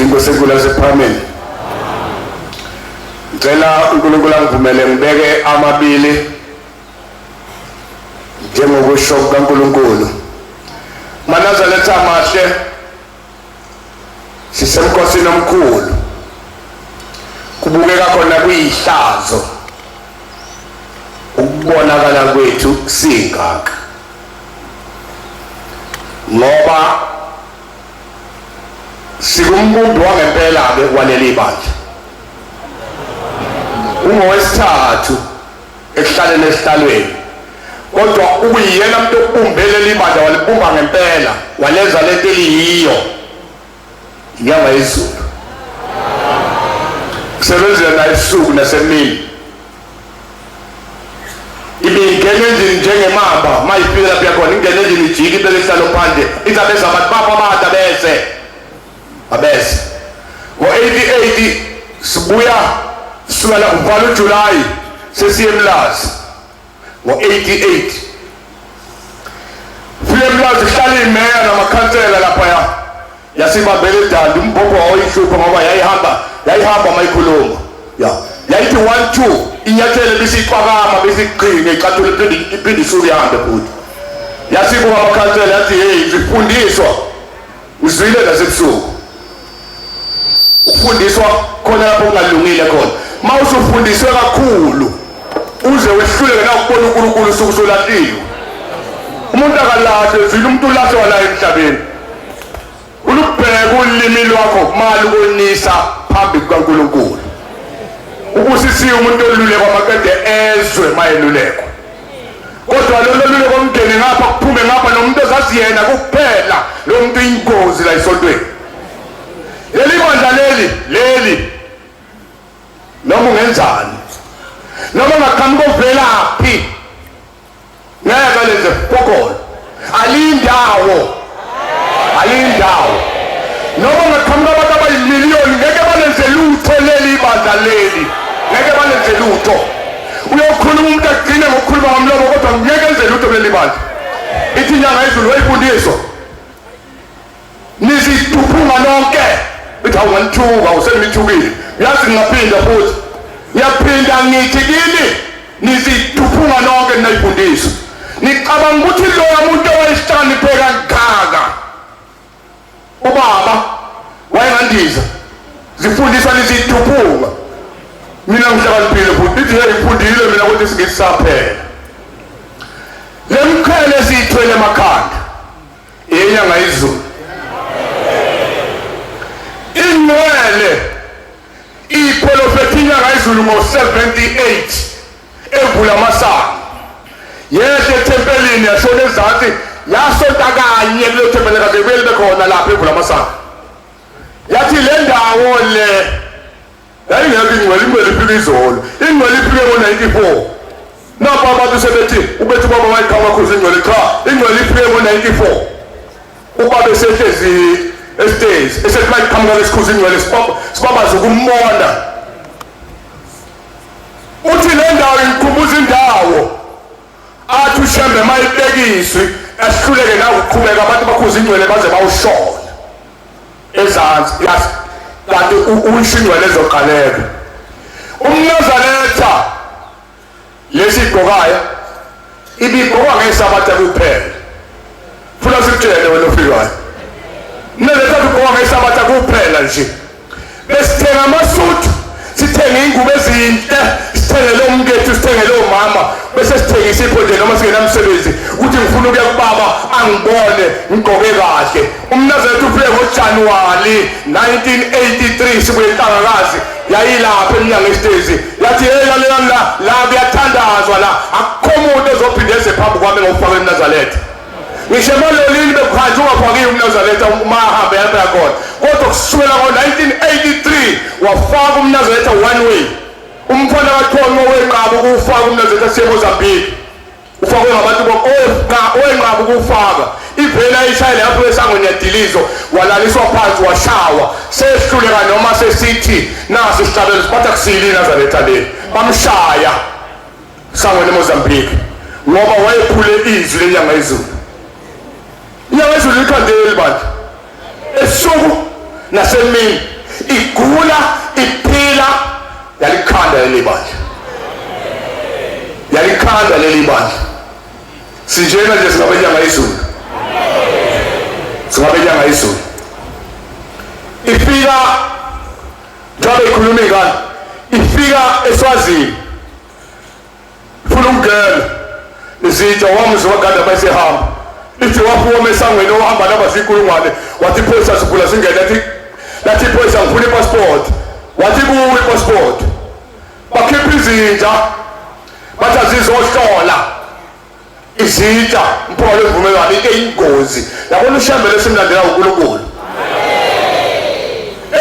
Inkosikula sephameni ngicela uNkulunkulu angivumele ngibeke amabili njengokusho kuNkulunkulu manaza letha mahle seNkosi nomkhulu kubukeka khona kuyihlazo ukubonakala kwethu singaka ngoba sikumuntu wangempela ke kwaleli bandla ungowesithathu ekuhlaleni esihlalweni kodwa ukuyena umuntu okubumbele libandla walibumba ngempela walenza lento eliyiyo Nyangayezulu kusebenzela naye isuku nasemini ibingene endlini njengemamba mayifika lapha khona ingene endlini ijiki bese ihlalo phandle izabeza abantu bapha abada bese abese ngo-88 sibuya sukela kuvala uJuly sesiye eMlazi ngo-88 file eMlazi hlala imeya namakhansela lapha yasibambele idandi umbhobho wayihlupha ngoba yayihamba mayikhuluma yayithi 1-2 inyathele bisiqhakama bisiqhinga icathulo iphinde isuke ihambe futhi yasibuka amakhansela yathi hey zifundiswa uzwile nasebusuku ufundiswa khona lapho kungalungile khona mawusufundiswe kakhulu uze wehluleke na ukubona uNkulunkulu usuku solatiwe umuntu akalahle zile umuntu lahle wala emhlabeni ulubheka ulimi lwakho mali ukunisa phambi kukaNkulunkulu ukusisiya umuntu olule kwamakade ezwe mayeluleko kodwa lo lolule komndeni ngapha kuphume ngapha nomuntu ozasiyena kuphela lo muntu ingozi la isontweni leli bandla leli noma ungenzani noma ngakhambi kovelaphi ngeke lenze pokolo alindawo noma ngakhambi abantu abayimiliyoni ngeke balenze lutho leli bandla leli ngeke balenze lutho uyokhuluma umuntu agcine ngokukhuluma ngomlomo kodwa ngeke enze lutho leli bandla ithi Nyangayezulu wayifundiswa nizituphunga nonke ithi awunganthuka usenimithukile yazi ngaphinda futhi ngiyaphinda ngithi kini nizituphunga nonke ninayifundiswa nicabanga ukuthi loya muntu owayisihlanipheka kangaka ubaba wayengandiza zifundiswa nizituphunga mina ngihlakaniphile futhi ithi yayifundile mina ukuthi singisaphela lemkhele siyithwele emakhanda eNyangayezulu inwele iprofethi Nyangayezulu ngo-78 evula amasango yehleethempelini yashona ezansi yasonta kanye kuleyo thempeli kade kumele bekhona lapha evula amasango yathi le ndawo le yayingekho ingcwele ifike izolo ingcwele ifike ngo-94 napho abantu sebethi ubethi ubaba wayiqhamuka khuza ingcwele cha ingcwele ifike ngo-94 ubaba esehlezi estage esethi bayiqhamuka lesikhuza ingcwele sibabaza ukumbona uthi le ndawo ingikhumbuza indawo athi uShembe mayibekiswe asihluleke nawe ukuqhubeka abantu bakhuza ingcwele baze bawushona ezansi yazi kanti uyishingcwele ezoqaleka umnazaletha lesigqokayo ibigqokwa ngesabatha kuphela funa sikutshele wena ofikayo mnazaletha igqokwa ngesabatha kuphela nje besithenga amasudu sithenge ingubo ezinhle sithengele umkethu sithengele umama bese sithengisa ipho nje noma singenamsebenzi ukuthi ngifuna ukuya kubaba angibone ngigqoke kahle umnazaletha ufike ngoJanuwari 1983 sibuye eNhlangakazi yayilapha eMnyangestezi yathi hey la kuyathandazwa la akukho umuntu ezophinda eze phambi kwami ngokufaka umnazaletha ngisho emalolini bekuhanjwa ungafaki umnazaletha umahamba yambe yakhona kodwa kusukela ngo-1983 wafaka umnazaletha one way umfana kathongo wenqaba ukuwufaka umnazaletha seMozambique ufakwe ngabantu owenqaba ukuwufaka ivela ishayela yapho esangweni yadilizo walaliswa phansi washawa sehluleka noma sesithi nasi isihlabelo siphatha kusili Nazaretha le bamshaya sangweni eMozambique ngoba wayephule izwi leNyangayezulu Nyangayezulu ikhandeli bantu esuku nasemini igula iphila yalikhanda leli bandla yalikhanda leli bandla sinjena nje singabe Nyangayezulu singabe Nyangayezulu ifika njengoba ikhuluma ingane ifika eSwazini funa ukungena izitsha wamuzwa wakade bayisehamba ithi waphuma esangweni ohamba nabazikulungwane wathi iphoyisa sivula singene lathi iphoyisa ngifuna ipassport wathi buwe ipassport bakhipha izinja bathi azizohlola izitsha mpholo evumelwano into eyingozi yabona uShembe lesimlandela uNkulunkulu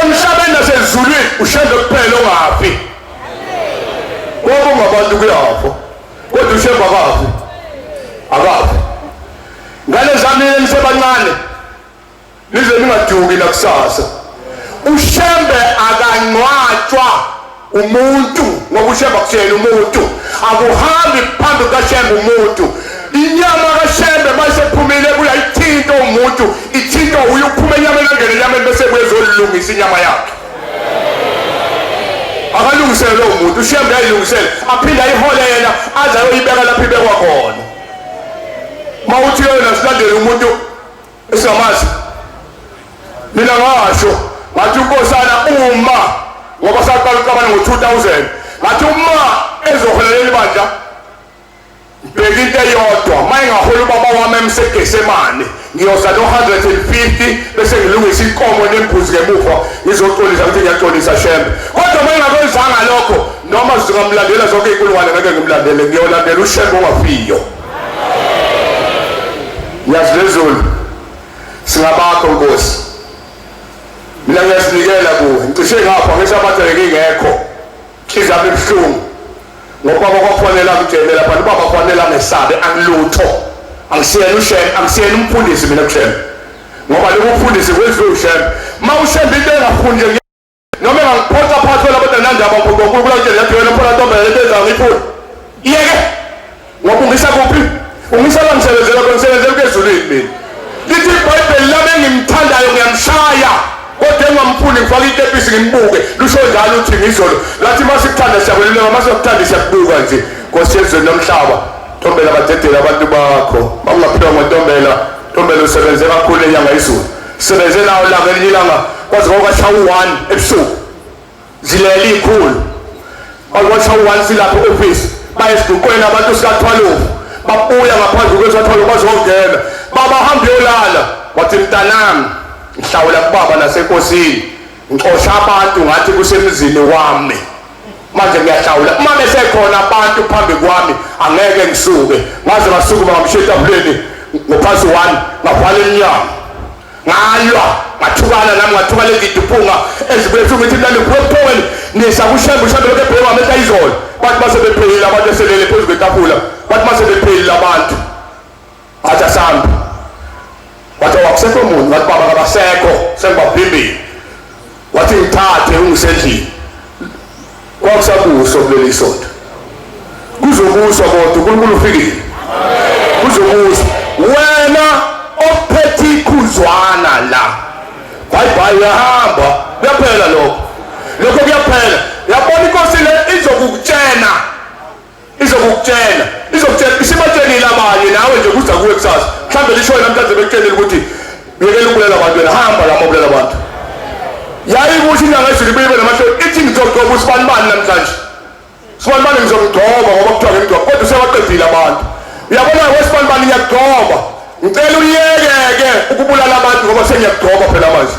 emhlabeni nasezulwini uShembe kuphela ongafi ngoba ungabantu kuyapho kodwa uShembe akafi ngale zami nisebancane nize ningaduki nakusasa uShembe akangcwatshwa umuntu ngoba uShembe akutshela umuntu akuhambi phambi kaShembe umuntu inyama kaShembe mayisephumile kuyayithinta umuntu ithinta uye uphuma enyameni angene enyameni bese kuyezolungisa inyama yakhe akalungisele lo muntu uShembe ayilungisele aphinda ayihole yena aze ayoyibeka lapho ibekwa khona mawuthi yena silandele umuntu esingamazi mina ngasho ngathi unkosana uma ngoba saqala uqabana ngo-2000 ngathi uma ezoholela ibandla bheka into eyodwa mayingahola ubaba wami emsegesemane ngiyoza no-150 bese ngilungisa inkomo nembuzi ngemuva ngizoxolisa ukuthi ngiyaxolisa Shembe kodwa mayingakwenzanga lokho noma zingamlandela zonke iy'nkulungwane ngeke ngimlandele ngiyolandela uShembe ongafiyo Nyangayezulu singabakho Nkosi mina ngiyasinikela kuwe ngisho ngapha ngesabatheleke ingekho izami ebuhlungu ngoba bakwafanele akutshele lapha ubaba kwafanele angesabe angilutho angisiyena uShembe angisiyena umfundisi mina kuShembe ngoba lo mfundisi kwenziwe uShembe mawuShembe into engafundi noma engaphotha phansi lapha nandaba ngokunkulu kutshela yathi wena Mfundisi Ntombela lento ezangifuna iyeke ngoba ungisa kuphi ungisa la msebenzela konsebenze mina lithi iBhayibheli lami engimthandayo ngiyamshaya kodwa engamfuni ngifaka itepisi ngimbuke lusho njalo uthi ngizolo lathi masikuthanda siyakulelela masikuthanda siyakubuka nje Nkosi yezweni nomhlaba Ntombela badedela abantu bakho bangaphiwa ngoNtombela Ntombela usebenze kakhulu eNyangayezulu sebenze nawo la ngelinye ilanga kwaze kwashawa u1 ebusuku zilele ikhulu akwashawa u1 silapha office bayesidukwena abantu sikathwalovu babuya ngaphandle kwesithwalo bazongena baba hambe yolala wathi mntanami ngihlawula kubaba naseNkosini ngixosha abantu ngathi kusemizini wami manje ngiyahlawula uma besekhona abantu phambi kwami angeke ngisuke ngaze basuke bangamshetafuleni ngophansi 1 ngavala inyama ngalwa ngathukana nami ngathuka lezi duphunga ezibethu ngithi nami phophoweni nisa kuShembe lokebheka amehla izolo bathi basebephelile abantu eselele phezu kwetafula bathi basebephelile abantu athi asambe wathi wakusekho umuntu wathi baba kabasekho sengibabhimbile wathi ngithathe ungisendlini kwakusabuso kuleli sonto kuzobuswa kodwa uNkulunkulu ufikile kuzobuswa wena ophethe ikhuzwana la bye yahamba kuyaphela lokho kuyaphela yabona inkosi le izokukutshena isibatshenile abanye nawe nje kuza kuwe kusasa mhlambe lisho namhlanje bekutshenile ukuthi ngekela ukubulela abantu wena hamba la mobulela abantu yayikusho iNyangayezulu ibe namahlo ithi ngizogcoba usibanibani namhlanje sibanibani ngizomgcoba ngoba kuthiwa ngimgcoba kodwa usebaqedile abantu uyabona wesibanibani ngiyagcoba ngicela uyeke ukubulala abantu ngoba sengiyagcoba phela manje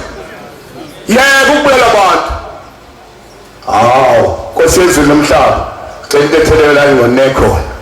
yeke ukubulala abantu Nkosi yezulu nomhlaba ngicela into ethelelelayo ngonekho